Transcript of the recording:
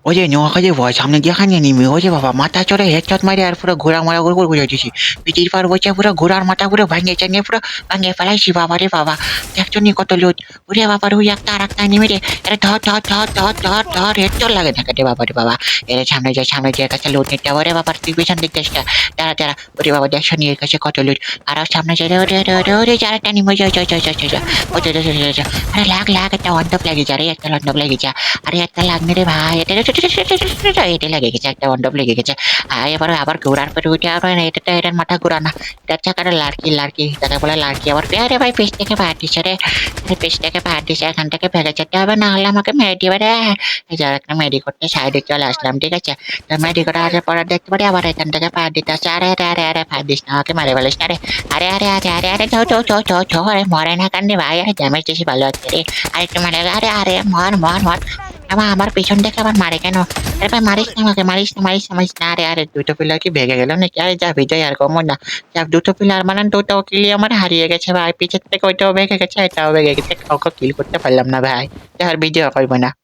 ওরে নোয়াখালী ভয় সামনে দিয়ে খানি নিমি ওরে বাবা মাথা চড়ে হেডশট মারে আর পুরো ঘোড়া মারা করে করে দিয়েছি পিটির পার বসে পুরো ঘোড়ার মাথা পুরো ভাঙিয়ে চাঙিয়ে পুরো ভাঙিয়ে ফেলাইছি বাবা রে বাবা দেখছো নি কত লোট ওরে বাবা ওই একটা আর একটা নেমে রে এটা ধর ধর ধর ধর ধর ধর হেডশট লাগে না কেটে বাবা রে বাবা এর সামনে যায় কাছে লোট নিতে ওরে বাবা তুই পেছন দিক চেষ্টা দাঁড়া দাঁড়া ওরে বাবা দেখছো নি এর কাছে কত লোট আর সামনে যায় ওরে ওরে ওরে ওরে যারা একটা নিমে যায় যায় যায় যায় যায় ওরে আরে লাগ লাগ একটা অন্ধক লাগে যা রে একটা অন্ধক লাগে যা আরে একটা লাগনে রে ভাই এটা লেগে গেছে একটা মণ্ডপ লেগে গেছে এবার আবার ঘোরার পরে উঠে আবার এটার মাথা ঘোরানা এটার চাকাটা লাড়কি তাকে বলে লাড়কি আবার আরে ভাই পেছ থেকে পাহাড় দিচ্ছে রে পেছ থেকে পাহাড় দিচ্ছে এখান থেকে ভেঙে যেতে হবে না হলে আমাকে মেরে দিবে রে যার একটা মেডি করতে সাইডে চলে আসলাম ঠিক আছে মেডি করে আসার পরে দেখতে পারি আবার এখান থেকে পাহাড় দিতে আসছে আরে আরে আরে আরে পাহাড় দিস না আমাকে মারে ফেলিস না রে আরে আরে আরে আরে আরে চো আরে মরে না কান্দি ভাই আরে ড্যামেজ বেশি ভালো হচ্ছে রে আরেকটু মারে আরে আরে মর আমার পেছন থেকে আবার মারে কেন আরে ভাই মারিস না আমাকে মারিস না আরে আরে দুটো পিলার কি ভেঙে গেল নাকি আরে যা বিজয় আর কমন না যা দুটো পিলার মানে দুটো কিলি আমার হারিয়ে গেছে ভাই পিছের থেকে ওইটাও ভেঙে গেছে এটাও ভেঙে গেছে কাউকে কিল করতে পারলাম না ভাই আর বিজয় করবো না